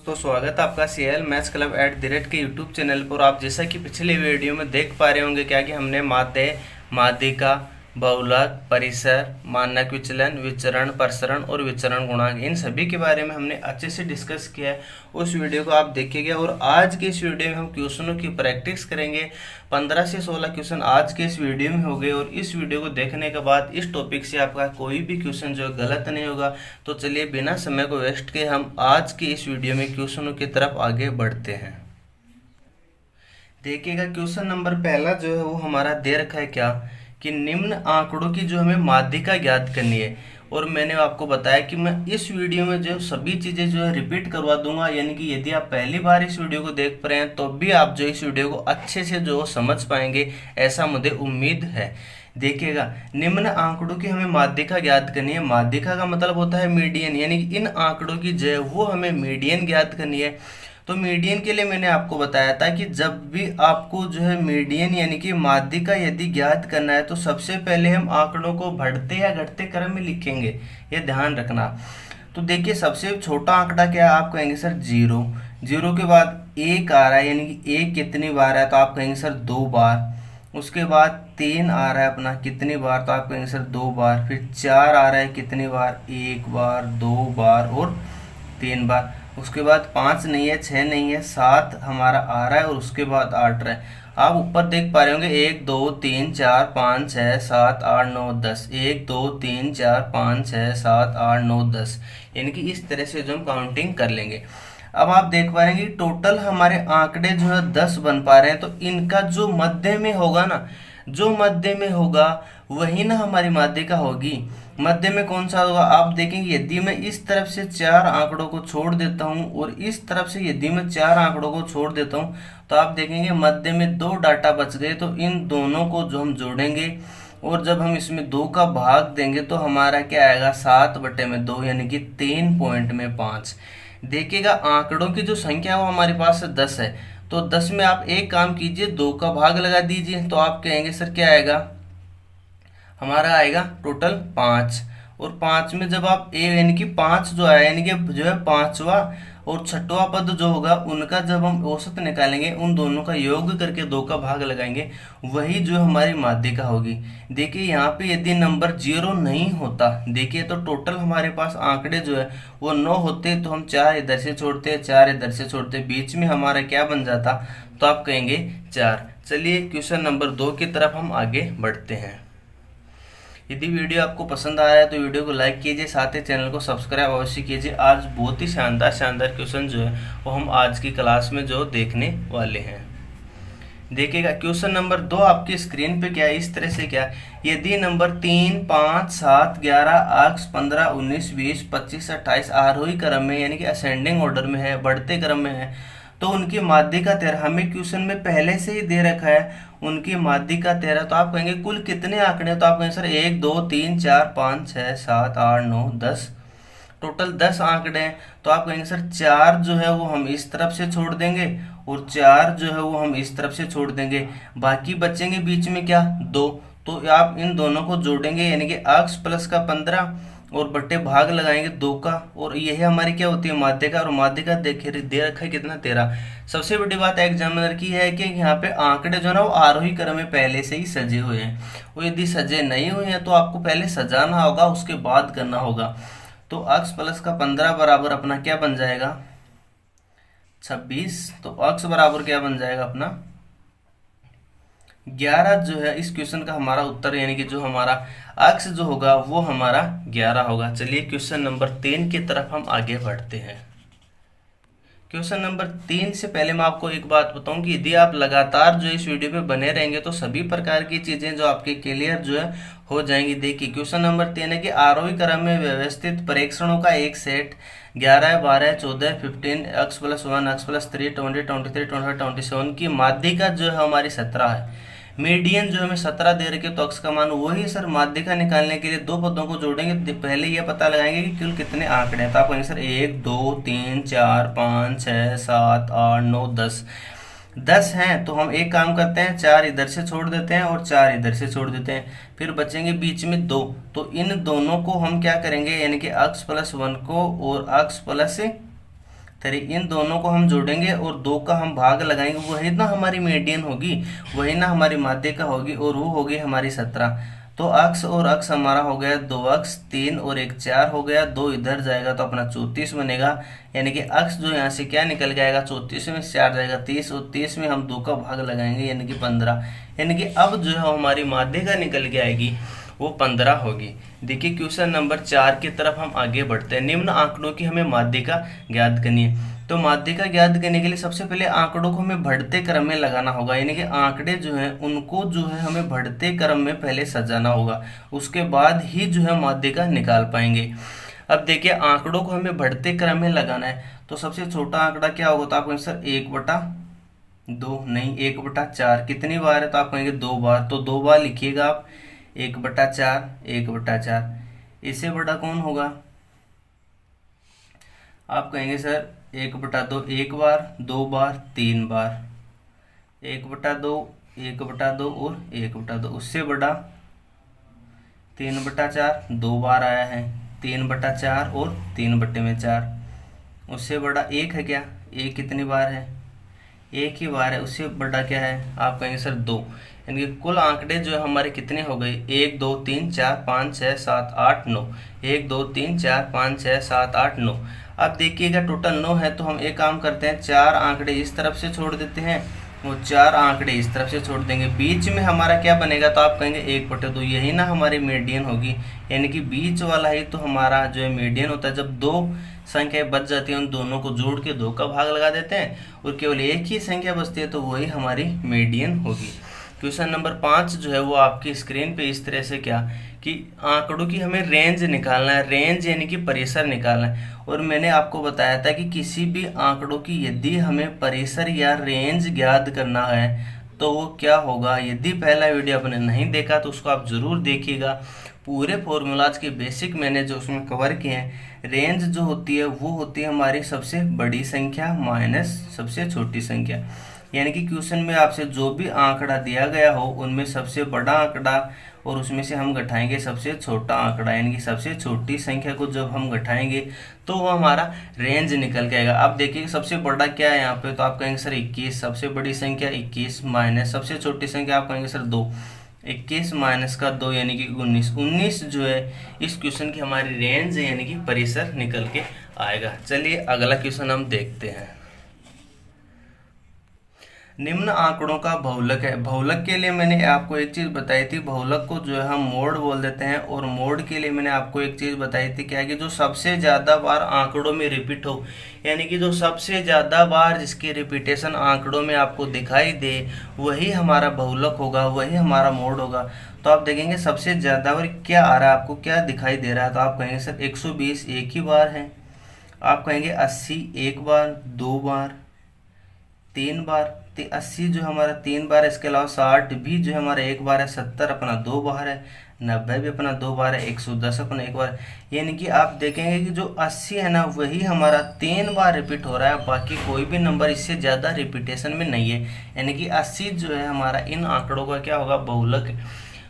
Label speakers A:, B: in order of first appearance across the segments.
A: तो स्वागत है आपका सीएल मैथ्स क्लब @ के यूट्यूब चैनल पर। आप जैसा कि पिछले वीडियो में देख पा रहे होंगे क्या कि हमने माध्य, माध्यिका, बहुलक, परिसर, मानक विचलन, विचरण, प्रसरण और विचरण गुणांक, इन सभी के बारे में हमने अच्छे से डिस्कस किया है। उस वीडियो को आप देखिएगा और आज के इस वीडियो में हम क्वेश्चनों की प्रैक्टिस करेंगे। 15 से 16 क्वेश्चन आज के इस वीडियो में हो गए और इस वीडियो को देखने के बाद इस टॉपिक से आपका कोई भी क्वेश्चन जो गलत नहीं होगा। तो चलिए बिना समय को वेस्ट किए हम आज के इस वीडियो में क्वेश्चनों की तरफ आगे बढ़ते हैं। देखिएगा क्वेश्चन नंबर पहला जो है वो हमारा दे रखा है क्या कि निम्न आंकड़ों की जो हमें माध्यिका ज्ञात करनी है। और मैंने आपको बताया कि मैं इस वीडियो में जो सभी चीज़ें जो है रिपीट करवा दूंगा, यानी कि यदि आप पहली बार इस वीडियो को देख रहे हैं तो भी आप जो इस वीडियो को अच्छे से जो समझ पाएंगे, ऐसा मुझे उम्मीद है। देखिएगा निम्न आंकड़ों की हमें माध्यिका ज्ञात करनी है। माध्यिका का मतलब होता है मीडियन, यानी कि इन आंकड़ों की जो है वो हमें मीडियन ज्ञात करनी है। तो मीडियन के लिए मैंने आपको बताया था कि जब भी आपको जो है मीडियन यानी कि माध्यिका यदि ज्ञात करना है तो सबसे पहले हम आंकड़ों को बढ़ते या घटते क्रम में लिखेंगे, ये ध्यान रखना। तो देखिए सबसे छोटा आंकड़ा क्या है, आप कहेंगे सर 0। 0 के बाद 1 आ रहा है, यानी कि 1 कितनी बार है, तो आप कहेंगे सर 2 बार। उसके बाद 3 आ रहा है अपना कितनी बार, तो आप कहेंगे सर 2 बार। फिर 4 आ रहा है कितनी बार, 1 बार, 2 बार और 3 बार। उसके बाद 5 नहीं है, 6 नहीं है, 7 हमारा आ रहा है और उसके बाद 8 रहा है। आप ऊपर देख पा रहे होंगे 1 2 3 4 5 6 7 8 9 10, 1 2 3 4 5 6 7 8 9 10, यानी कि इस तरह से जो हम काउंटिंग कर लेंगे। अब आप देख पा रहे हैं कि टोटल हमारे आंकड़े जो है 10 बन पा रहे हैं। तो इनका जो मध्य में होगा ना, जो मध्य में होगा वही ना हमारी माध्यिका होगी। मध्य में कौन सा होगा, आप देखेंगे यदि मैं इस तरफ से 4 आंकड़ों को छोड़ देता हूं और इस तरफ से यदि मैं 4 आंकड़ों को छोड़ देता हूं तो आप देखेंगे मध्य में 2 डाटा बच गए। तो इन दोनों को जो हम जोड़ेंगे और जब हम इसमें 2 का भाग देंगे तो हमारा क्या आएगा, 7/2, यानी कि 3.5। देखिएगा आंकड़ों की जो संख्या है वो हमारे पास 10 है। तो 10 में आप एक काम कीजिए, 2 का भाग लगा दीजिए, तो आप कहेंगे सर क्या आएगा, हमारा आएगा टोटल 5। और 5 में जब आप यानी कि 5 जो आया, यानी कि जो है 5वां और 6वां पद जो होगा उनका जब हम औसत निकालेंगे, उन दोनों का योग करके 2 का भाग लगाएंगे, वही जो हमारी माध्यिका होगी। देखिए यहाँ पे यदि नंबर 0 नहीं होता, देखिए तो टोटल हमारे पास आंकड़े जो है वो 9 होते, तो हम 4 इधर से छोड़ते, 4 इधर से छोड़ते, बीच में हमारा क्या बन जाता, तो आप कहेंगे 4। चलिए क्वेश्चन नंबर 2 की तरफ हम आगे बढ़ते हैं। यदि वीडियो आपको पसंद आ रहा है तो वीडियो को लाइक कीजिए, साथ ही चैनल को सब्सक्राइब अवश्य कीजिए। आज बहुत ही शानदार शानदार क्वेश्चन जो है वो हम आज की क्लास में जो देखने वाले हैं। देखिएगा क्वेश्चन नंबर 2 आपकी स्क्रीन पे क्या है, इस तरह से क्या, यदि नंबर 3 5 7 11 8 15 19 20 25 28 आरोही क्रम में यानी कि असेंडिंग ऑर्डर में है, बढ़ते क्रम में है, तो उनकी माध्यिका 13, हमें क्वेश्चन में पहले से ही दे रखा है उनकी माध्यिका 13। तो आप कहेंगे कुल कितने आंकड़े, तो आप कहेंगे सर 1 2 3 4 5 6 7 8 9 10, टोटल 10 आंकड़े हैं। तो आप कहेंगे सर 4 जो है वो हम इस तरफ से छोड़ देंगे और 4 जो है वो हम इस तरफ से छोड़ देंगे, बाकी बचेंगे बीच में क्या, 2। तो आप इन दोनों को जोड़ेंगे, यानी कि x प्लस का 15 और बट्टे भाग लगाएंगे 2 का, और यही हमारी क्या होती है माध्यिका। और माध्यिका देखिए दे रखा है कितना, 13। सबसे बड़ी बात एग्जामिनर की है कि यहाँ पे आंकड़े जो है ना वो आरोही क्रम में पहले से ही सजे हुए हैं। वो यदि सजे नहीं हुए हैं तो आपको पहले सजाना होगा, उसके बाद करना होगा। तो x प्लस का 15 बराबर अपना क्या बन जाएगा, 26। तो x बराबर क्या बन जाएगा अपना 11 जो है इस क्वेश्चन का हमारा उत्तर, यानी कि जो हमारा x जो होगा वो हमारा 11 होगा। चलिए क्वेश्चन नंबर 3 की तरफ हम आगे बढ़ते हैं। क्वेश्चन नंबर 3 से पहले मैं आपको एक बात बताऊं कि यदि आप लगातार जो इस वीडियो पे बने रहेंगे तो सभी प्रकार की चीजें जो आपके क्लियर जो है हो जाएंगी। देखिए क्वेश्चन नंबर 3 है कि आरोही क्रम में व्यवस्थित प्रेक्षणों का एक set 11 12 14 15 x plus 1 x plus 3 20 23 25 27 की माध्यिका जो है हमारी 17 है। मीडियन जो हमें 17 दे रखे, तो x का मान वही सर माध्यिका निकालने के लिए 2 पदों को जोड़ेंगे, पहले ये पता लगाएंगे कि कुल कितने आंकड़े हैं। तो आप कहेंगे सर 1 2 3 4 5 6 7 8 9 10, 10 हैं। तो हम एक काम करते हैं, 4 इधर से छोड़ देते हैं और 4 इधर से छोड़ देते हैं, फिर बचेंगे बीच में 2। तो इन दोनों को हम क्या करेंगे, यानी कि x प्लस 1 को और x प्लस 3, इन दोनों को हम जोड़ेंगे और 2 का हम भाग लगाएंगे, वही ना हमारी मीडियन होगी, वही ना हमारी माध्यिका होगी, और वो होगी हमारी 17। तो अक्स और अक्स हमारा हो गया 2 अक्स, 3 और 1 4 हो गया, 2 इधर जाएगा तो अपना 34 बनेगा। यानी कि अक्स जो यहाँ से क्या निकल के आएगा, 34 में 4 जाएगा 30, और 30 में हम 2 का भाग लगाएंगे यानी कि 15। यानी कि अब जो है हमारी माध्यिका निकल के आएगी वो 15 होगी। देखिए क्वेश्चन नंबर 4 की तरफ हम आगे बढ़ते हैं। निम्न आंकड़ों की हमें माध्यिका ज्ञात करनी है। तो माध्यिका ज्ञात करने के लिए सबसे पहले आंकड़ों को हमें बढ़ते क्रम में लगाना होगा, यानी कि आंकड़े जो हैं उनको जो है हमें बढ़ते क्रम में पहले सजाना होगा, उसके बाद ही जो है माध्यिका निकाल पाएंगे। अब देखिए आंकड़ों को हमें बढ़ते क्रम में लगाना है, तो सबसे छोटा आंकड़ा क्या होगा, तो आप कहेंगे सर 1/2 नहीं 1/4 कितनी बार है, तो आप कहेंगे 2 बार, तो 2 बार लिखिएगा आप 1/4 1/4। इससे बड़ा कौन होगा, आप कहेंगे सर 1/2 1 बार 2 बार 3 बार, 1/2 1/2 और 1/2। उससे बड़ा 3/4 2 बार आया है, 3/4 और 3/4। उससे बड़ा 1 है क्या, 1 कितनी बार है, 1 ही बार है। उससे बड़ा क्या है, आप कहेंगे सर 2। यानी कि कुल आंकड़े जो है हमारे कितने हो गए, 1 2 3 4 5 6 7 8 9, 1 2 3 4 5 6 7 8 9। अब देखिएगा टोटल 9 है, तो हम एक काम करते हैं, 4 आंकड़े इस तरफ से छोड़ देते हैं, वो 4 आंकड़े इस तरफ से छोड़ देंगे, बीच में हमारा क्या बनेगा, तो आप कहेंगे 1/2। यही ना हमारी मीडियन होगी, यानी कि बीच वाला ही तो हमारा जो है मीडियन होता है। जब 2 संख्या बच जाती है उन दोनों को जोड़ के 2 का भाग लगा देते हैं और केवल एक ही संख्या बचती है, तो वही हमारी मीडियन होगी। क्वेश्चन नंबर 5 जो है वो आपकी स्क्रीन पे इस तरह से क्या कि आंकड़ों की हमें रेंज निकालना है, रेंज यानी कि परिसर निकालना है। और मैंने आपको बताया था कि किसी भी आंकड़ों की यदि हमें परिसर या रेंज ज्ञात करना है तो वो क्या होगा। यदि पहला वीडियो आपने नहीं देखा तो उसको आप ज़रूर देखिएगा, पूरे फॉर्मूलाज के बेसिक मैंने जो उसमें कवर किए हैं। रेंज जो होती है वो होती है हमारी सबसे बड़ी संख्या माइनस सबसे छोटी संख्या, यानी कि क्वेश्चन में आपसे जो भी आंकड़ा दिया गया हो उनमें सबसे बड़ा आंकड़ा और उसमें से हम घटाएंगे सबसे छोटा आंकड़ा, यानी कि सबसे छोटी संख्या को जब हम घटाएंगे तो वो हमारा रेंज निकल के आएगा। अब देखिए सबसे बड़ा क्या है यहाँ पे, तो आप कहेंगे सर 21, सबसे बड़ी संख्या 21 माइनस सबसे छोटी संख्या आप कहेंगे सर 2, 21 माइनस का 2 यानी कि 19। 19 जो है इस क्वेश्चन की हमारी रेंज है, यानी कि परिसर निकल के आएगा। चलिए अगला क्वेश्चन हम देखते हैं। निम्न आंकड़ों का बहुलक है। बहुलक के लिए मैंने आपको एक चीज़ बताई थी, बहुलक को जो है हम मोड बोल देते हैं, और मोड के लिए मैंने आपको एक चीज़ बताई थी क्या कि जो सबसे ज़्यादा बार आंकड़ों में रिपीट हो, यानी कि जो सबसे ज़्यादा बार जिसकी रिपीटेशन आंकड़ों में आपको दिखाई दे वही हमारा बहुलक होगा, वही हमारा मोड होगा। तो आप देखेंगे सबसे ज़्यादा बार क्या आ रहा है, आपको क्या दिखाई दे रहा है, तो आप कहेंगे सर 120 एक ही बार है, आप कहेंगे 80 एक बार 2 बार 3 बार, 80 जो हमारा 3 बार है, इसके अलावा 60 भी जो हमारा एक बार है, 70 अपना 2 बार है, 90 भी अपना 2 बार है, 110 अपना 1 बार है। यानी कि आप देखेंगे कि जो 80 है ना वही हमारा 3 बार रिपीट हो रहा है, बाकी कोई भी नंबर इससे ज़्यादा रिपीटेशन में नहीं है। यानी कि 80 जो है हमारा इन आंकड़ों का क्या होगा, बहुलक।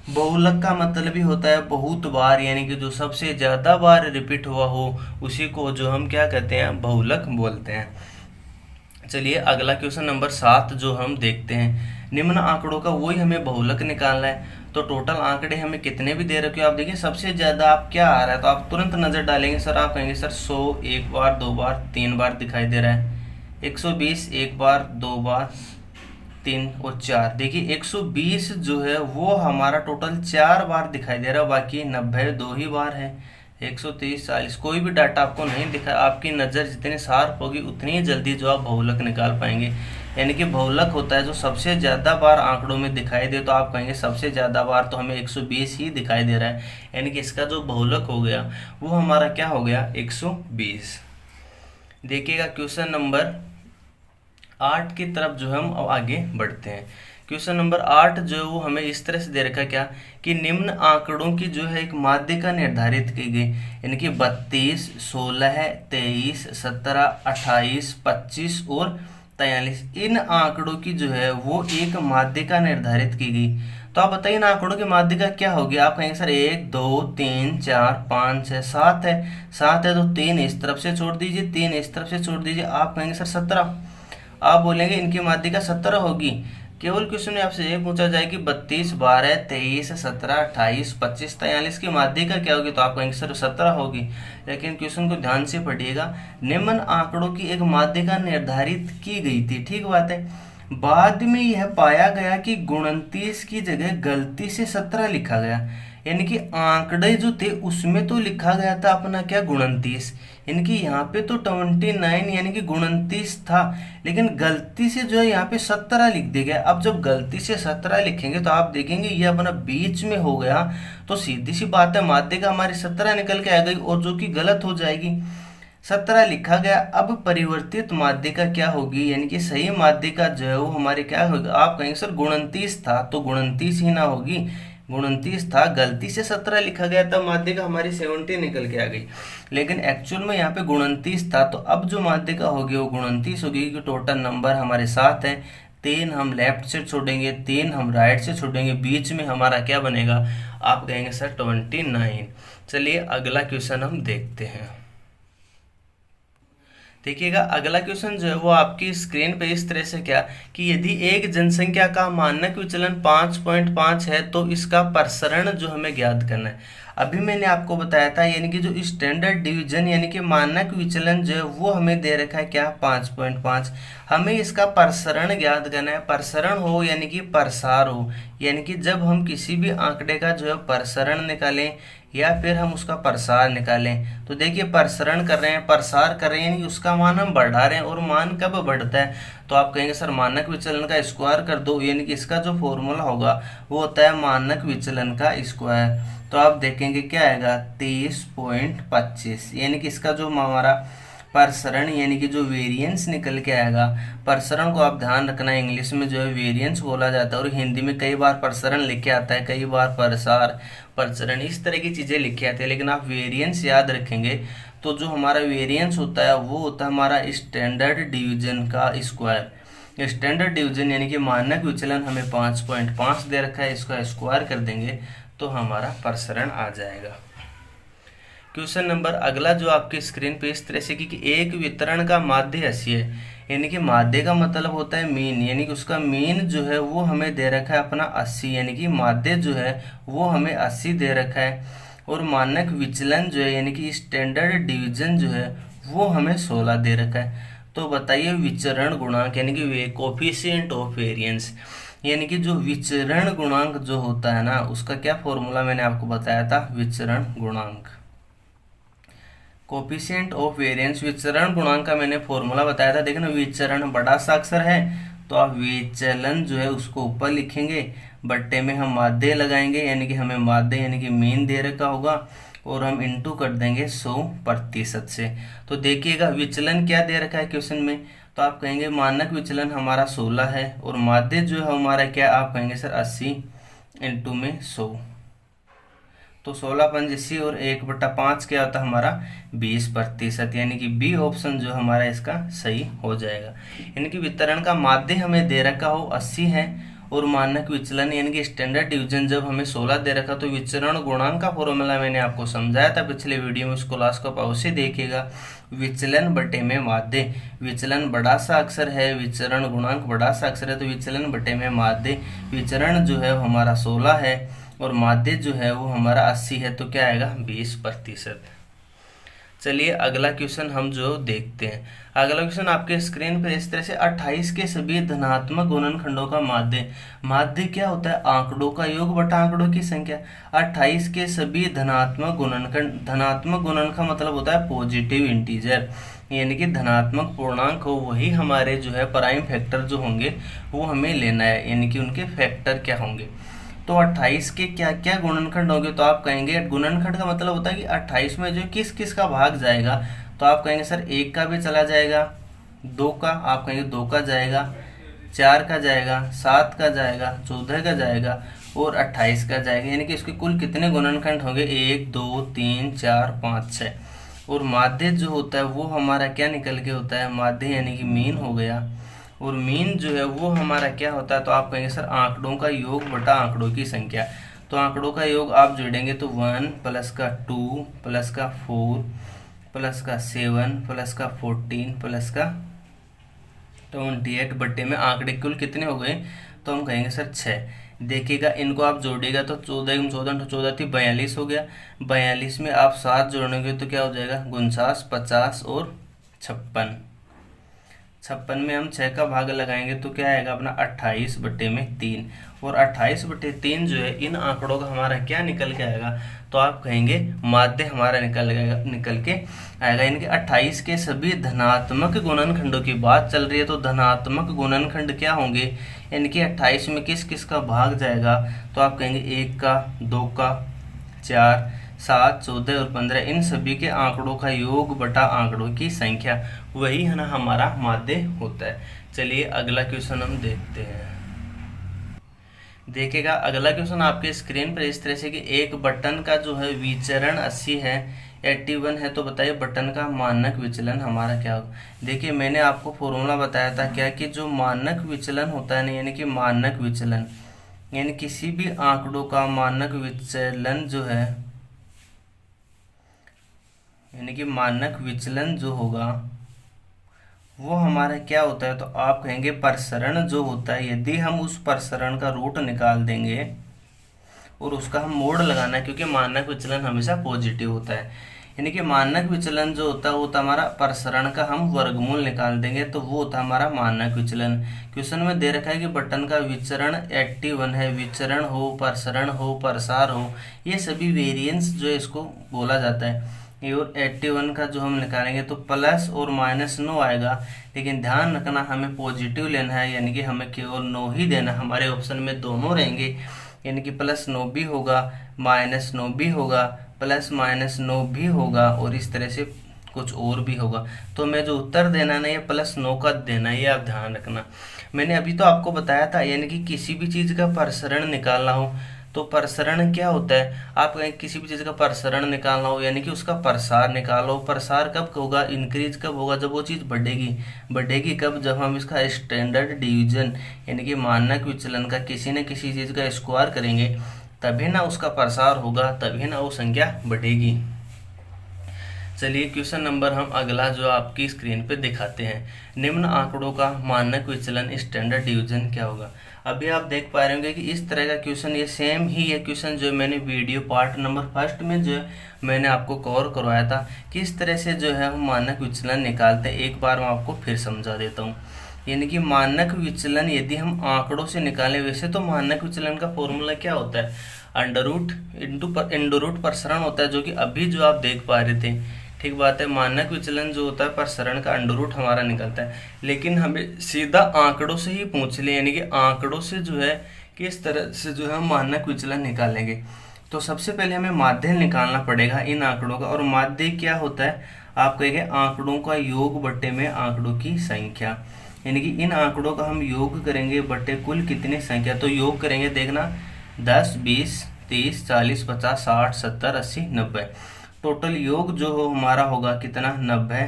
A: बहुलक का मतलब ही होता है बहुत बार, यानी कि जो सबसे ज़्यादा बार रिपीट हुआ हो उसी को जो हम क्या कहते हैं, बहुलक बोलते हैं। चलिए अगला क्वेश्चन नंबर 7 जो हम देखते हैं। निम्न आंकड़ों का वही हमें बहुलक निकालना है। तो टोटल आंकड़े हमें कितने भी दे रखे हो, आप देखिए सबसे ज़्यादा आप क्या आ रहा है, तो आप तुरंत नज़र डालेंगे सर, आप कहेंगे सर 100 एक बार 2 बार 3 बार दिखाई दे रहा है, 120 एक बार 2 बार 3 और 4। देखिए 120 जो है वो हमारा टोटल 4 बार दिखाई दे रहा है, बाकी 90 2 ही बार है, 130 40 कोई भी डाटा आपको नहीं दिखा। आपकी नज़र जितनी शार्प होगी उतनी ही जल्दी जो आप बहुलक निकाल पाएंगे। यानी कि बहुलक होता है जो सबसे ज़्यादा बार आंकड़ों में दिखाई दे, तो आप कहेंगे सबसे ज़्यादा बार तो हमें 120 ही दिखाई दे रहा है, यानी कि इसका जो बहुलक हो गया वो हमारा क्या हो गया, 120। देखिएगा क्वेश्चन नंबर 8 की तरफ जो हम अब आगे बढ़ते हैं। क्वेश्चन नंबर 8 जो है वो हमें इस तरह से दे रखा क्या कि निम्न आंकड़ों की जो है एक माध्यिका निर्धारित की गई, यानी कि 32 16 23 17 28 25 और 43, इन आंकड़ों की जो है वो एक माध्यिका निर्धारित की गई। तो आप बताइए इन आंकड़ों की माध्यिका क्या होगी। आप कहेंगे सर 1 2 3 4 5 6 7 है, 7 है तो 3 इस तरफ से छोड़ दीजिए, 3 इस तरफ से छोड़ दीजिए, आप कहेंगे सर 17। आप बोलेंगे इनकी माध्यिका 17 होगी। केवल क्वेश्चन में आपसे ये पूछा जाए कि 32 12 23 17 28 25 43 की माध्यिका क्या होगी, तो आप कहेंगे सर 17 होगी। लेकिन क्वेश्चन को ध्यान से पढ़िएगा, निम्न आंकड़ों की एक माध्यिका निर्धारित की गई थी, ठीक बात है। बाद में यह पाया गया कि 29 की जगह गलती से 17 लिखा गया, यानी कि आंकड़े जो थे उसमें तो लिखा गया था अपना क्या 29, यानी कि यहाँ पे तो 29 यानी कि 29 था, लेकिन गलती से जो है यहाँ पे 17 लिख दिया गया। अब जब गलती से 17 लिखेंगे तो आप देखेंगे ये अपना बीच में हो गया, तो सीधी सी बात है माध्यिका हमारी 17 निकल के आ गई, और जो कि गलत हो जाएगी। 17 लिखा गया, अब परिवर्तित माध्यिका क्या होगी, यानी कि सही माध्यिका जो है वो हमारी क्या होगी। आप कहेंगे सर 29 था, तो 29 ही ना होगी, 29 था, गलती से 17 लिखा गया तब माध्यिका हमारी 70 निकल के आ गई, लेकिन एक्चुअल में यहाँ पे 29 था। तो अब जो माध्यिका होगी वो 29 होगी, क्योंकि टोटल नंबर हमारे 7 है, 3 हम लेफ्ट से छोड़ेंगे, 3 हम राइट से छोड़ेंगे, बीच में हमारा क्या बनेगा, आप कहेंगे सर 29। चलिए अगला क्वेश्चन हम देखते हैं। देखिएगा अगला क्वेश्चन जो है वो आपकी स्क्रीन पे इस तरह से क्या कि यदि एक जनसंख्या का मानक विचलन 5.5 है तो इसका प्रसरण जो हमें ज्ञात करना है। अभी मैंने आपको बताया था, यानी कि जो स्टैंडर्ड डिवीजन यानी कि मानक विचलन जो है वो हमें दे रखा है क्या 5.5, हमें इसका प्रसरण ज्ञात करना है। प्रसरण हो यानी कि प्रसार हो, यानी कि जब हम किसी भी आंकड़े का जो है प्रसरण निकालें या फिर हम उसका प्रसार निकालें, तो देखिए प्रसरण कर रहे हैं, प्रसार कर रहे हैं, यानी उसका मान हम बढ़ा रहे हैं। और मान कब बढ़ता है, तो आप कहेंगे सर मानक विचलन का स्क्वायर कर दो, यानी कि इसका जो फॉर्मूला होगा वो होता है मानक विचलन का स्क्वायर। तो आप देखेंगे क्या आएगा 30.25, यानी कि इसका जो हमारा प्रसरण यानी कि जो वेरिएंस निकल के आएगा। प्रसरण को आप ध्यान रखना, इंग्लिश में जो है वेरिएंस बोला जाता है, और हिंदी में कई बार प्रसरण लिखे आता है, कई बार प्रसार, प्रसरण, इस तरह की चीज़ें लिखी आती है, लेकिन आप वेरिएंस याद रखेंगे। तो जो हमारा वेरिएंस होता है वो होता है हमारा स्टैंडर्ड डिवीजन का स्क्वायर। स्टैंडर्ड डिवीजन यानी कि मानक विचलन हमें 5.5 दे रखा है, इसका स्क्वायर कर देंगे तो हमारा प्रसरण आ जाएगा। क्वेश्चन नंबर अगला जो आपकी स्क्रीन पे इस तरह से कि एक वितरण का माध्य 80 है, यानी कि माध्य का मतलब होता है मीन, यानी कि उसका मीन जो है वो हमें दे रखा है अपना 80, यानी कि माध्य जो है वो हमें 80 दे रखा है। और मानक विचलन जो है यानी कि स्टैंडर्ड डिवीजन जो है वो हमें 16 दे रखा है। तो बताइए विचरण गुणांक यानी कि वे कोफिशिएंट ऑफ वेरिएंस, यानी कि जो विचरण गुणांक जो होता है ना उसका क्या फॉर्मूला मैंने आपको बताया था, विचरण गुणांक, कोफिशिएंट ऑफ वेरिएंस, विचरण गुणांक का मैंने फॉर्मूला बताया था। देखना विचरण बड़ा सा अक्षर है तो आप विचलन जो है उसको ऊपर लिखेंगे, बट्टे में हम माध्य लगाएंगे, यानी कि हमें माध्य यानी कि मीन दे रखा होगा, और हम इंटू कर देंगे 100% से। तो देखिएगा विचलन क्या दे रखा है क्वेश्चन में, तो आप कहेंगे मानक विचलन हमारा 16 है, और माध्य जो है हमारा क्या, आप कहेंगे सर 80 इंटू में 100, तो 16 और 1/5 क्या होता है हमारा 20%, यानी कि बी ऑप्शन जो हमारा इसका सही हो जाएगा। यानी कि वितरण का माध्य हमें दे रखा हो 80 है, और मानक विचलन यानी कि स्टैंडर्ड डिवीजन जब हमें 16 दे रखा, तो विचरण गुणांक का फॉर्मूला मैंने आपको समझाया था पिछले वीडियो में, उसको क्लास को अवश्य देखिएगा। विचलन बटे में माध्य, विचलन बड़ा सा अक्षर है, विचरण गुणांक बड़ा सा अक्षर है, तो विचलन बटे में माध्य, विचरण जो है हमारा 16 है और माध्य जो है वो हमारा 80 है, तो क्या आएगा 20%। चलिए अगला क्वेश्चन हम जो देखते हैं। अगला क्वेश्चन आपके स्क्रीन पर इस तरह से 28 के सभी धनात्मक गुणनखंडों का माध्य, माध्य क्या होता है आंकड़ों का योग बटा आंकड़ों की संख्या। 28 के सभी धनात्मक गुणनखंड, धनात्मक गुणन का मतलब होता है पॉजिटिव इंटीजर, यानी कि धनात्मक पूर्णांक हो वही हमारे जो है प्राइम फैक्टर जो होंगे वो हमें लेना है, यानी कि उनके फैक्टर क्या होंगे। तो 28 के क्या क्या गुणनखंड होंगे, तो आप कहेंगे गुणनखंड का मतलब होता है कि 28 में जो किस किस का भाग जाएगा, तो आप कहेंगे सर 1 का भी चला जाएगा, 2 का, आप कहेंगे 2 का जाएगा, 4 का जाएगा, 7 का जाएगा, 14 का जाएगा और 28 का जाएगा, यानी कि इसके कुल कितने गुणनखंड होंगे 1 2 3 4 5 6। और माध्य जो होता है वो हमारा क्या निकल के होता है, माध्य यानी कि मीन हो गया, और मीन जो है वो हमारा क्या होता है, तो आप कहेंगे सर आंकड़ों का योग बटा आंकड़ों की संख्या। तो आंकड़ों का योग आप जोड़ेंगे तो 1 प्लस का 2 प्लस का 4 प्लस का 7 प्लस का 14 प्लस का 28 बट्टे में आंकड़े कुल कितने हो गए, तो हम कहेंगे सर 6। देखिएगा इनको आप जोड़िएगा तो 14 14 14 थी 42 हो गया। 42 में आप 7 जोड़ेंगे तो क्या हो जाएगा 49 50 और 56। 56 में हम 6 का भाग लगाएंगे तो क्या आएगा अपना 28 बट्टे में 3। और 28 बट्टे 3 जो है इन आंकड़ों का हमारा क्या निकल के आएगा, तो आप कहेंगे माध्य हमारा निकल के आएगा। इनके 28 के सभी धनात्मक गुणनखंडों की बात चल रही है, तो धनात्मक गुणनखंड क्या होंगे, इनके 28 में किस किस का भाग जाएगा, तो आप कहेंगे 1 का 2 का 4 7 14 और 15 इन सभी के आंकड़ों का योग बटा आंकड़ों की संख्या, वही है ना हमारा माध्य होता है। चलिए अगला क्वेश्चन हम देखते हैं। देखिएगा अगला क्वेश्चन आपके स्क्रीन पर इस तरह से कि एक बटन का जो है विचरण 80 है 81 है, तो बताइए बटन का मानक विचलन हमारा क्या होगा। देखिए मैंने आपको फॉर्मूला बताया था क्या कि जो मानक विचलन होता है ना, यानी कि मानक विचलन यानी किसी भी आंकड़ों का मानक विचलन जो है, यानी कि मानक विचलन जो होगा वो हमारा क्या होता है, तो आप कहेंगे प्रसरण जो होता है, यदि हम उस प्रसरण का रूट निकाल देंगे और उसका हम मोड लगाना है, क्योंकि मानक विचलन हमेशा पॉजिटिव होता है, यानी कि मानक विचलन जो होता है वो होता है हमारा प्रसरण का हम वर्गमूल निकाल देंगे तो वो होता है हमारा मानक विचलन। क्वेश्चन में दे रखा है कि बटन का विचरण 81 है, विचरण हो प्रसरण हो प्रसार हो, ये सभी वेरिएंस जो है इसको बोला जाता है। और 81 का जो हम निकालेंगे तो प्लस और माइनस 9 आएगा, लेकिन ध्यान रखना हमें पॉजिटिव लेना है, यानी कि हमें केवल 9 ही देना। हमारे ऑप्शन में दोनों रहेंगे, यानी कि प्लस 9 भी होगा माइनस 9 भी होगा प्लस माइनस 9 भी होगा और इस तरह से कुछ और भी होगा। तो मैं जो उत्तर देना ना ये प्लस 9 का देना है, ये आप ध्यान रखना। मैंने अभी तो आपको बताया था, यानी कि किसी भी चीज़ का प्रसरण निकालना हो तो प्रसरण क्या होता है, आप कहें किसी भी चीज़ का प्रसरण निकालना हो यानी कि उसका प्रसार निकालो। प्रसार कब होगा, इंक्रीज कब होगा, जब वो चीज़ बढ़ेगी कब, जब हम इसका स्टैंडर्ड डिवीजन यानी कि मानक विचलन का किसी न किसी चीज़ का स्क्वायर करेंगे, तभी ना उसका प्रसार होगा, तभी ना वो संख्या बढ़ेगी। चलिए क्वेश्चन नंबर हम अगला जो आपकी स्क्रीन पे दिखाते हैं, निम्न आंकड़ों का मानक विचलन स्टैंडर्ड डिवीजन क्या होगा। अभी आप देख पा रहे होंगे कि इस तरह का क्वेश्चन, ये सेम ही ये क्वेश्चन जो मैंने वीडियो पार्ट नंबर 1 में जो है मैंने आपको कवर करवाया था, किस तरह से जो है हम मानक विचलन निकालते हैं। एक बार मैं आपको फिर समझा देता हूँ। यानी कि मानक विचलन यदि हम आंकड़ों से निकालें, वैसे तो मानक विचलन का फॉर्मूला क्या होता है, अंडर रूट इंटू रूट प्रसरण होता है, जो कि अभी जो आप देख पा रहे थे। ठीक बात है, मानक विचलन जो होता है प्रसरण का अंडर रूट हमारा निकलता है, लेकिन हमें सीधा आंकड़ों से ही पूछ ले, यानी कि आंकड़ों से जो है किस तरह से जो है हम मानक विचलन निकालेंगे। तो सबसे पहले हमें माध्य निकालना पड़ेगा इन आंकड़ों का, और माध्य क्या होता है, आप कहेंगे आंकड़ों का योग बट्टे में आंकड़ों की संख्या, यानी कि इन आंकड़ों का हम योग करेंगे बट्टे कुल कितनी संख्या। तो योग करेंगे, देखना 10 20 30 40 50 60 70 80 90, टोटल योग जो हो हमारा होगा कितना 90।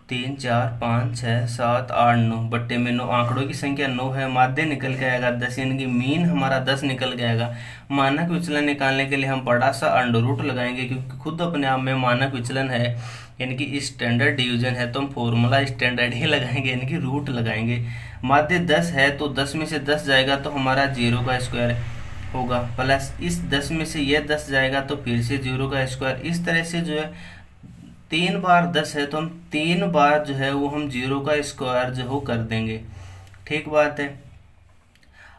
A: 3 4 5 6 7 8 9 बट्टे में 9, आंकड़ों की संख्या 9 है, माध्य निकल के आएगा 10, यानी कि मीन हमारा 10 निकल के आएगा। मानक विचलन निकालने के लिए हम बड़ा सा अंडर रूट लगाएंगे, क्योंकि खुद अपने आप में मानक विचलन है, यानी कि स्टैंडर्ड डिवीजन है, तो हम फॉर्मूला स्टैंडर्ड ही लगाएंगे, यानी कि रूट लगाएंगे। माध्य 10 है तो 10 में से 10 जाएगा तो हमारा 0 का स्क्वायर होगा, प्लस इस 10 में से ये 10 जाएगा तो फिर से 0 का स्क्वायर। इस तरह से जो है 3 बार 10 है तो हम 3 बार जो है वो हम 0 का स्क्वायर जो हो कर देंगे। ठीक बात है।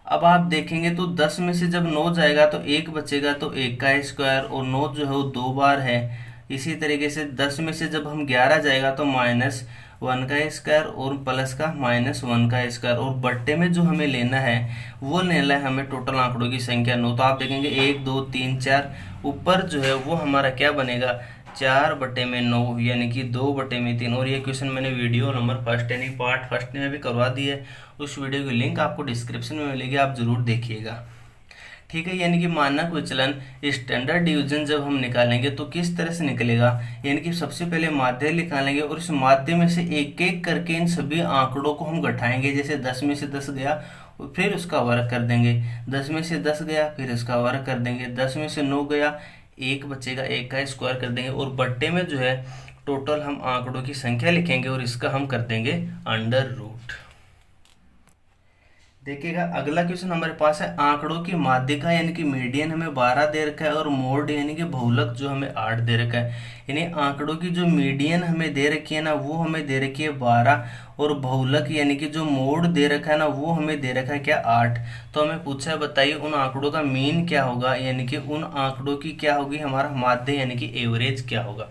A: अब आप देखेंगे तो 10 में से जब 9 जाएगा तो 1 बचेगा, तो 1 का स्क्वायर, और 9 जो है वो 2 बार है। इसी तरीके से 10 में से जब हम 11 जाएगा तो -1 का स्क्वायर और प्लस का -1 का स्क्वायर, और बट्टे में जो हमें लेना है वो लेना है हमें टोटल आंकड़ों की संख्या 9। तो आप देखेंगे 1 2 3 4, ऊपर जो है वो हमारा क्या बनेगा 4 बटे में 9, यानी कि 2 बटे में 3। और ये क्वेश्चन मैंने वीडियो नंबर 1 यानी पार्ट 1 में भी करवा दी है, उस वीडियो की लिंक आपको डिस्क्रिप्शन में मिलेगी, आप जरूर देखिएगा। ठीक है। यानी कि मानक विचलन स्टैंडर्ड डिवीजन जब हम निकालेंगे तो किस तरह से निकलेगा, यानी कि सबसे पहले माध्य निकालेंगे और इस माध्य में से एक एक करके इन सभी आंकड़ों को हम घटाएंगे। जैसे 10 में से 10 गया और फिर उसका वर्ग कर देंगे, 10 में से 10 गया फिर इसका वर्ग कर देंगे, 10 में से 9 गया, एक बचेगा, एक का स्क्वायर कर देंगे और बट्टे में जो है टोटल हम आंकड़ों की संख्या लिखेंगे और इसका हम कर देंगे अंडर रूट। देखिएगा अगला क्वेश्चन हमारे पास है, आंकड़ों की माध्यिका यानी कि मीडियन हमें 12 दे रखा है और मोड यानी कि बहुलक जो हमें 8 दे रखा है। यानी आंकड़ों की जो मीडियन हमें दे रखी है ना वो हमें दे रखी है 12 और बहुलक यानी कि जो मोड दे रखा है ना वो हमें दे रखा है क्या 8। तो हमें पूछा है बताइए उन आंकड़ों का मीन क्या होगा, यानी कि उन आंकड़ों की क्या होगी हमारा माध्य यानी कि एवरेज क्या होगा।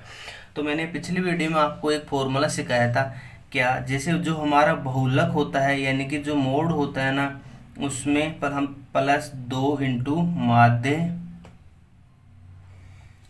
A: तो मैंने पिछली वीडियो में आपको एक फॉर्मूला सिखाया था क्या, जैसे जो हमारा बहुलक होता है यानी कि जो मोड होता है ना उसमें पर हम +2 इंटू माध्य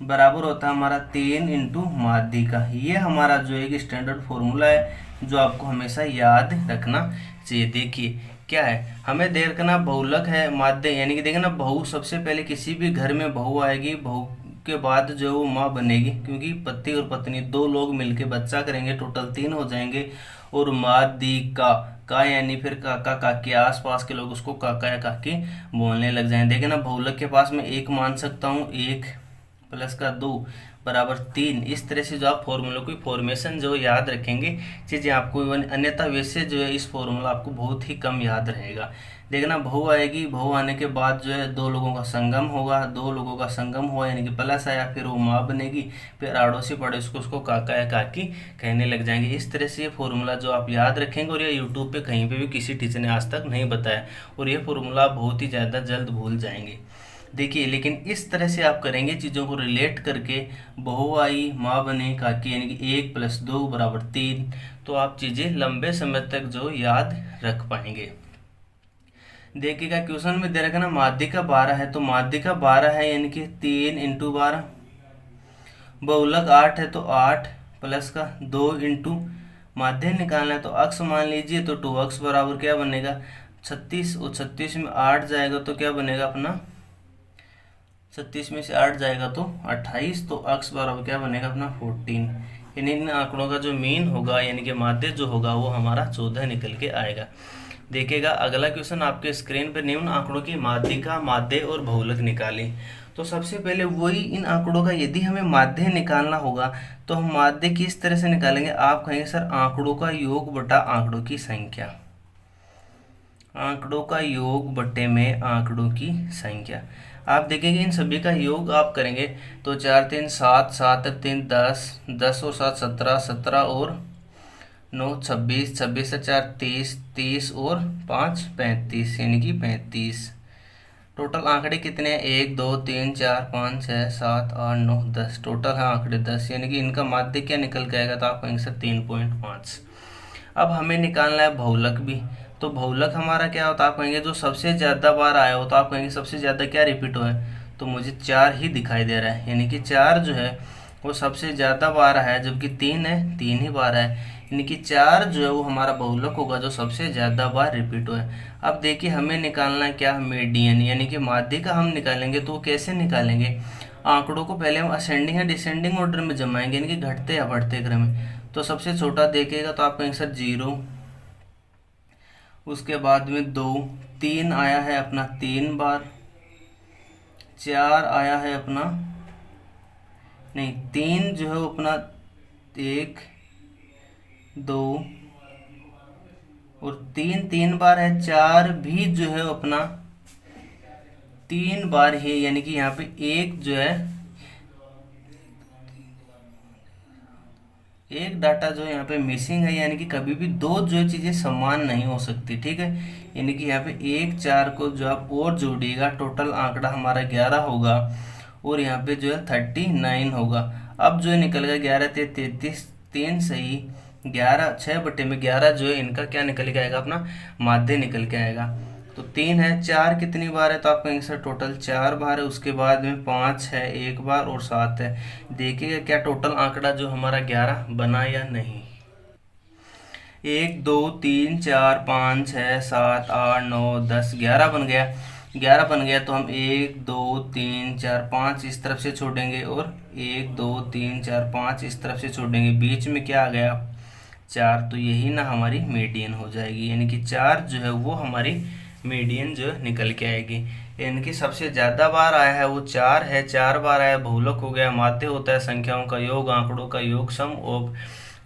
A: बराबर होता है हमारा 3 इंटू माध्यिका। ये हमारा जो एक स्टैंडर्ड फॉर्मूला है जो आपको हमेशा याद रखना चाहिए। देखिए क्या है, हमें दे रखना बहुलक है माध्य यानी कि देखिए ना बहू, सबसे पहले किसी भी घर में बहू आएगी, बहू के बाद जो वो माँ बनेगी, क्योंकि पति और पत्नी 2 लोग मिलके बच्चा करेंगे, टोटल 3 हो जाएंगे। और माध्यिका का यानी फिर काका काकी, आसपास के लोग उसको काका या काकी बोलने लग जाएंगे। देखिए ना बहुलक के पास में 1 मान सकता हूँ, 1 प्लस का 2 बराबर 3। इस तरह से जो आप फॉर्मूला की फॉर्मेशन जो याद रखेंगे चीज़ें आपको, अन्यथा वैसे जो है इस फॉर्मूला आपको बहुत ही कम याद रहेगा। देखना बहू आएगी, बहू आने के बाद जो है 2 लोगों का संगम होगा, 2 लोगों का संगम हुआ यानी कि प्लस आया, फिर वो माँ बनेगी, फिर आड़ोसी पड़ोसी को उसको काका या काकी कहने लग जाएंगे। इस तरह से ये फॉर्मूला जो आप याद रखेंगे और ये यूट्यूब पे कहीं पे भी किसी टीचर ने आज तक नहीं बताया और ये फॉर्मूला आप बहुत ही ज़्यादा जल्द भूल जाएंगे। देखिए लेकिन इस तरह से आप करेंगे चीज़ों को रिलेट करके, बहू आई माँ बने काकी यानी कि 1 + 2 बराबर 3, तो आप चीज़ें लंबे समय तक जो याद रख पाएंगे। देखिएगा क्वेश्चन में दे रखा ना माध्यिका 12 है, तो माध्यिका 12 है यानी कि 3 इंटू 12, बहुलक 8 है तो 8 प्लस का 2 इंटू माध्य निकालना है तो अक्ष मान लीजिए, तो 2x बराबर क्या बनेगा 36, और 36 में 8 जाएगा तो क्या बनेगा अपना, 36 में से 8 जाएगा तो 28, तो अक्ष बराबर क्या बनेगा अपना 14। यानी इन आंकड़ों का जो मीन होगा यानी कि माध्य जो होगा वो हमारा 14 निकल के आएगा। देखिएगा अगला क्वेश्चन आपके स्क्रीन पर, निम्न आंकड़ों की माध्यिका माध्य और बहुलक निकालें। तो सबसे पहले वही इन आंकड़ों का यदि हमें माध्य निकालना होगा तो हम माध्य किस तरह से निकालेंगे, आप कहेंगे सर आंकड़ों का योग बटा आंकड़ों की संख्या, आंकड़ों का योग बटे में आंकड़ों की संख्या। आप देखेंगे इन सभी का योग आप करेंगे तो 4 3 7, 7 3 10, 10 और 7 17, 17 और 9 26, 26 से 4 30, 30 और 5 35 यानी कि 35। टोटल आंकड़े कितने हैं 1 2 3 4 5 6 7 8 9 10, टोटल है आंकड़े 10, यानी कि इनका माध्य क्या निकल के आएगा, तो आप कहेंगे सर 3.5। अब हमें निकालना है बहुलक भी, तो बहुलक हमारा क्या होता है, आप कहेंगे जो सबसे ज़्यादा बार आया हो, तो आप कहेंगे सबसे ज़्यादा क्या रिपीट हुआ है, तो मुझे 4 ही दिखाई दे रहा है, यानी कि 4 जो है वो सबसे ज़्यादा बार आया है, जबकि 3 है 3 ही बार है, यानी कि 4 जो है वो हमारा बहुलक होगा जो सबसे ज़्यादा बार रिपीट हुआ है। अब देखिए हमें निकालना है क्या, मीडियन यानी कि माध्यिका हम निकालेंगे, तो कैसे निकालेंगे, आंकड़ों को पहले हम असेंडिंग या डिसेंडिंग ऑर्डर में जमाएंगे, यानी कि घटते या बढ़ते क्रम में। तो सबसे छोटा देखेगा तो आप कहेंगे सर 0, उसके बाद में 2, 3 आया है अपना 3 बार, 4 आया है अपना नहीं 3 जो है अपना 1 2 और 3 बार है, 4 भी जो है अपना 3 बार है, यानी कि यहाँ पे एक जो है एक डाटा जो है यहाँ पे मिसिंग है, यानी कि कभी भी 2 जो है चीज़ें समान नहीं हो सकती, ठीक है। यानी कि यहाँ पे 1 4 को जो आप और जोड़िएगा टोटल आंकड़ा हमारा 11 होगा और यहाँ पे जो है 39 होगा। अब जो है निकल गया 11 33, 3 सही 11, 6 बटे में 11 जो है इनका क्या निकल के आएगा, अपना माध्य निकल के आएगा। तो 3 है, 4 कितनी बार है, तो आप कहेंगे सर टोटल 4 बार है, उसके बाद में 5 है 1 बार और 7 है। देखिएगा क्या टोटल आंकड़ा जो हमारा 11 बना या नहीं। 1 2 3 4 5 6 7 8 9 10 11 बन गया। 11 बन गया तो हम 1 2 3 4 5 इस तरफ से छोड़ेंगे और 1 2 3 4 5 इस तरफ से छोड़ेंगे। बीच में क्या आ गया 4, तो यही ना हमारी मीडियन हो जाएगी, यानी कि 4 जो है वो हमारी मीडियन जो है निकल के आएगी। यानी कि सबसे ज़्यादा बार आया है वो 4 है, 4 बार आया। बहुलक हो गया, माध्य होता है संख्याओं का योग, आंकड़ों का योग, सम ऑफ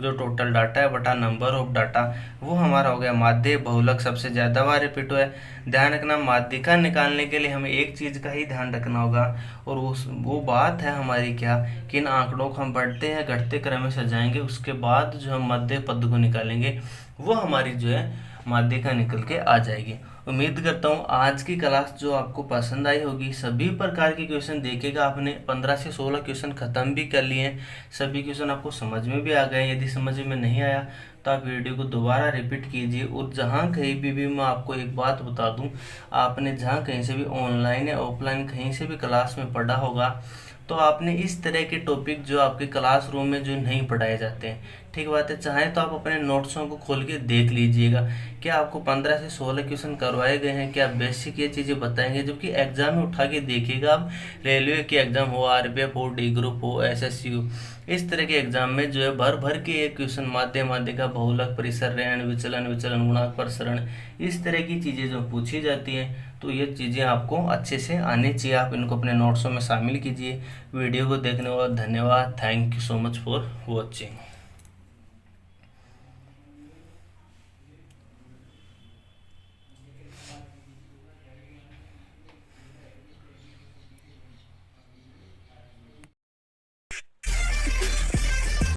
A: जो टोटल डाटा है बटा नंबर ऑफ डाटा, वो हमारा हो गया माध्य। बहुलक सबसे ज़्यादा बार रिपीट हुआ है। ध्यान रखना माध्यिका निकालने के लिए हमें एक चीज़ का ही ध्यान रखना होगा, और वो बात है हमारी क्या कि इन आंकड़ों को हम बढ़ते हैं घटते क्रम में सजाएंगे, उसके बाद जो हम मध्य पद को निकालेंगे वो हमारी जो है माध्यिका निकल के आ जाएगी। उम्मीद करता हूँ आज की क्लास जो आपको पसंद आई होगी। सभी प्रकार के क्वेश्चन देखेगा आपने, 15 से 16 क्वेश्चन खत्म भी कर लिए हैं। सभी क्वेश्चन आपको समझ में भी आ गए। यदि समझ में नहीं आया तो आप वीडियो को दोबारा रिपीट कीजिए। और जहाँ कहीं भी मैं आपको एक बात बता दूँ, आपने जहाँ कहीं से भी ऑनलाइन या ऑफलाइन कहीं से भी क्लास में पढ़ा होगा तो आपने इस तरह के टॉपिक जो आपके क्लासरूम में जो नहीं पढ़ाए जाते हैं, ठीक बात है, चाहे तो आप अपने नोट्सों को खोल के देख लीजिएगा। क्या आपको 15 से 16 क्वेश्चन करवाए गए हैं, क्या बेसिक ये चीज़ें बताएंगे, जबकि एग्जाम में उठा के देखिएगा आप। रेलवे के एग्जाम हो, आरपीएफ हो, डी ग्रुप हो, एसएससी हो, इस तरह के एग्जाम में जो है भर भर के ये क्वेश्चन माध्य, माध्यिका, बहुलक, परिसर, ऋण, विचलन, विचलन गुणांक, प्रसरण, इस तरह की चीज़ें जो पूछी जाती हैं, तो ये चीज़ें आपको अच्छे से आनी चाहिए। आप इनको अपने नोट्सों में शामिल कीजिए। वीडियो को देखने के बाद धन्यवाद। Thank you so much for watching.